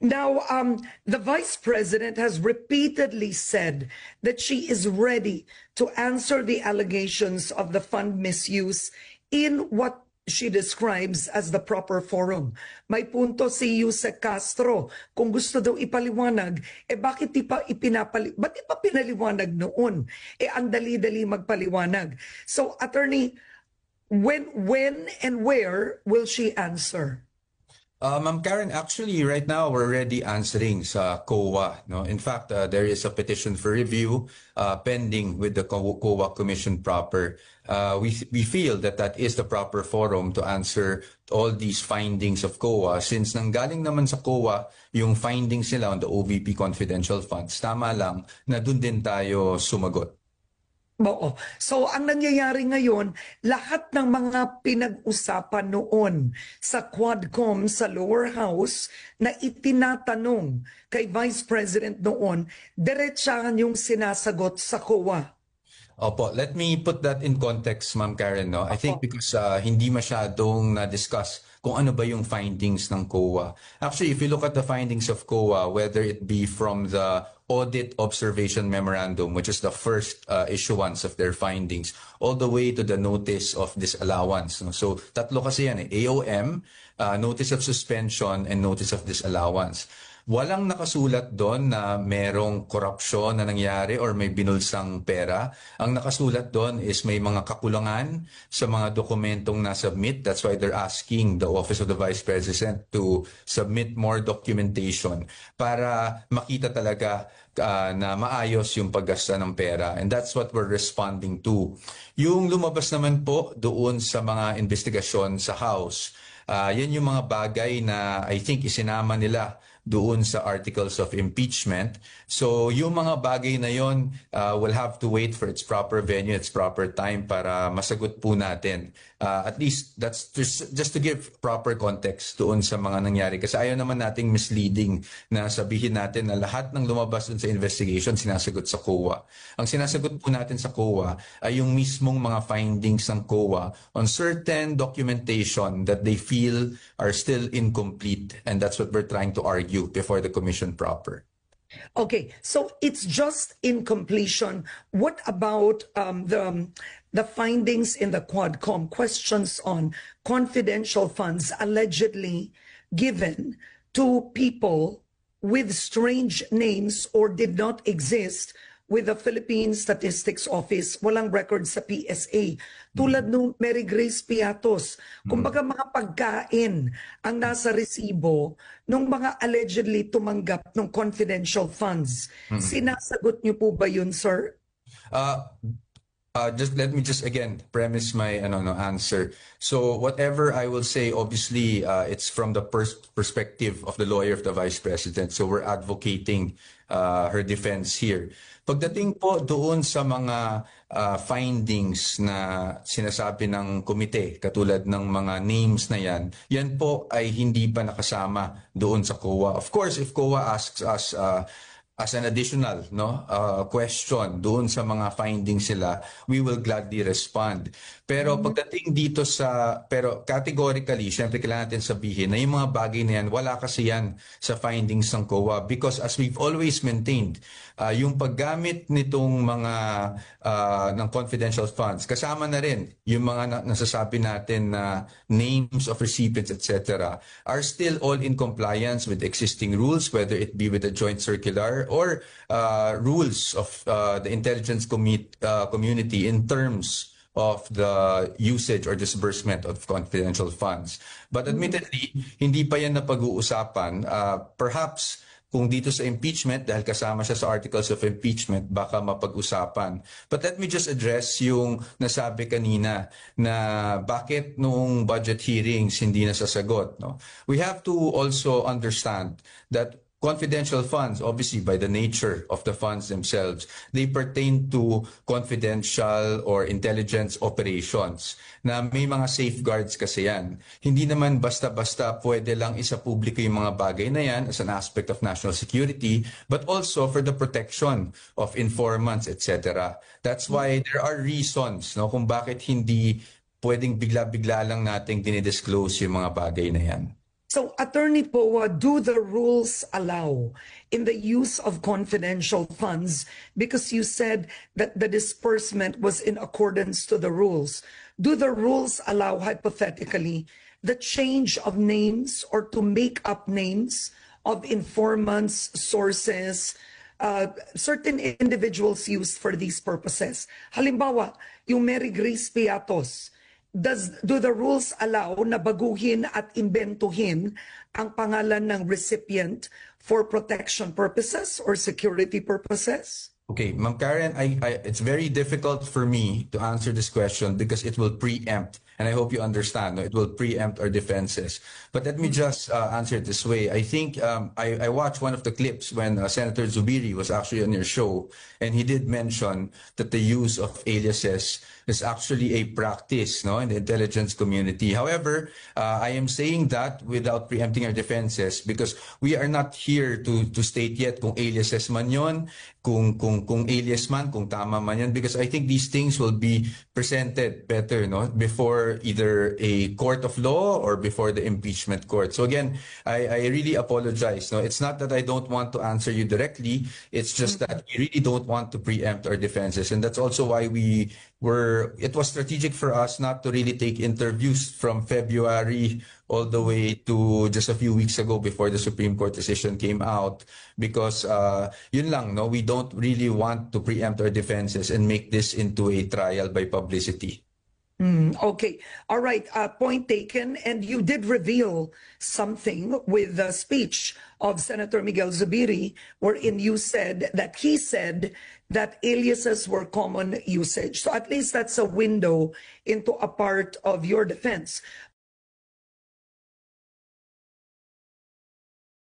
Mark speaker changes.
Speaker 1: Now, the Vice President has repeatedly said that she is ready to answer the allegations of the fund misuse in what she describes as the proper forum. May punto si Yusek Castro, kung gusto daw ipaliwanag, bakit di pa pinaliwanag noon? Ang dali-dali magpaliwanag. So, Attorney, when and where will she answer?
Speaker 2: Ma'am Karen, actually right now we're already answering sa COA. No? In fact, there is a petition for review pending with the COA Commission proper. We feel that that is the proper forum to answer all these findings of COA since nanggaling naman sa COA yung findings nila on the OVP confidential funds. Tama lang na dun din tayo sumagot.
Speaker 1: Oo. So, ang nangyayari ngayon, lahat ng mga pinag-usapan noon sa Quadcom sa lower house na itinatanong kay Vice President noon, diretsahan yung sinasagot sa COA.
Speaker 2: Opo, let me put that in context, Ma'am Karen. No? I think because hindi masyadong na-discuss kung ano ba yung findings ng COA. Actually, if you look at the findings of COA, whether it be from the Audit Observation Memorandum, which is the first issuance of their findings, all the way to the Notice of Disallowance. No? So, tatlo kasi yan AOM, Notice of Suspension, and Notice of Disallowance. Walang nakasulat doon na merong korupsyon na nangyari or may binulsang pera. Ang nakasulat doon is may mga kakulangan sa mga dokumentong na-submit. That's why they're asking the Office of the Vice President to submit more documentation para makita talaga na maayos yung paggasta ng pera. And that's what we're responding to. Yung lumabas naman po doon sa mga investigasyon sa House, yan yung mga bagay na I think isinama nila doon sa articles of impeachment. So yung mga bagay na yon will have to wait for its proper venue, its proper time para masagot po natin. At least that's just to give proper context doon sa mga nangyari. Kasi ayaw naman nating misleading na sabihin natin na lahat ng lumabas doon sa investigation sinasagot sa COA. Ang sinasagot po natin sa COA ay yung mismong mga findings ng COA on certain documentation that they feel are still incomplete. And that's what we're trying to argue before the commission proper.
Speaker 1: Okay, so it's just incompletion. What about the findings in the Quadcom, questions on confidential funds allegedly given to people with strange names or did not exist with the Philippine Statistics Office, walang record sa PSA. Tulad nung Mary Grace Piatos, kumbaga mga pagkain ang nasa resibo nung mga allegedly tumanggap ng confidential funds. Sinasagot niyo po ba yun, sir?
Speaker 2: Just let me again premise my answer. So whatever I will say, obviously, it's from the perspective of the lawyer of the Vice President. So we're advocating her defense here. Pagdating po doon sa mga findings na sinasabi ng komite, katulad ng mga names na yan po ay hindi pa nakasama doon sa COA. Of course, if COA asks us as an additional question doon sa mga findings sila, we will gladly respond. Pero pagdating dito pero categorically, syempre kailangan natin sabihin na yung mga bagay na yan, wala kasi yan sa findings ng COA because as we've always maintained, yung paggamit nitong mga ng confidential funds, kasama na rin yung mga nasasabi natin na names of recipients, etc., are still all in compliance with existing rules, whether it be with the joint circular or rules of the intelligence community in terms of the usage or disbursement of confidential funds. But admittedly, hindi pa yan napag-uusapan. Perhaps kung dito sa impeachment, dahil kasama siya sa articles of impeachment, baka mapag-usapan. But let me just address yung nasabi kanina na bakit noong budget hearings hindi nasasagot. No? We have to also understand that confidential funds, obviously by the nature of the funds themselves, they pertain to confidential or intelligence operations na may mga safeguards kasi yan. Hindi naman basta-basta pwede lang isapubliko yung mga bagay na yan as an aspect of national security, but also for the protection of informants, etc. That's why there are reasons kung bakit hindi pwedeng bigla-bigla lang nating dinidisclose yung mga bagay na yan.
Speaker 1: So, Attorney Poa, do the rules allow in the use of confidential funds? Because you said that the disbursement was in accordance to the rules. Do the rules allow, hypothetically, the change of names or to make up names of informants, sources, certain individuals used for these purposes? Halimbawa, yung Mary Grace Piatos, do the rules allow na baguhin at imbentuhin ang pangalan ng recipient for protection purposes or security purposes?
Speaker 2: Okay, Ma'am Karen, it's very difficult for me to answer this question because it will preempt, and I hope you understand, no, it will preempt our defenses. But let me just answer it this way. I think I watched one of the clips when Senator Zubiri was actually on your show, and he did mention that the use of aliases is actually a practice, no, in the intelligence community. However, I am saying that without preempting our defenses because we are not here to state yet kung aliases man yon, kung alias man, kung tama man yan, because I think these things will be presented better, no, before either a court of law or before the impeachment court. So again, I really apologize. No, it's not that I don't want to answer you directly. It's just that we really don't want to preempt our defenses, and that's also why it was strategic for us not to really take interviews from February all the way to just a few weeks ago before the Supreme Court decision came out, because yun lang, no, we don't really want to preempt our defenses and make this into a trial by publicity.
Speaker 1: Okay. All right. Point taken. And you did reveal something with the speech of Senator Miguel Zubiri, wherein you said that he said that aliases were common usage. So at least that's a window into a part of your defense.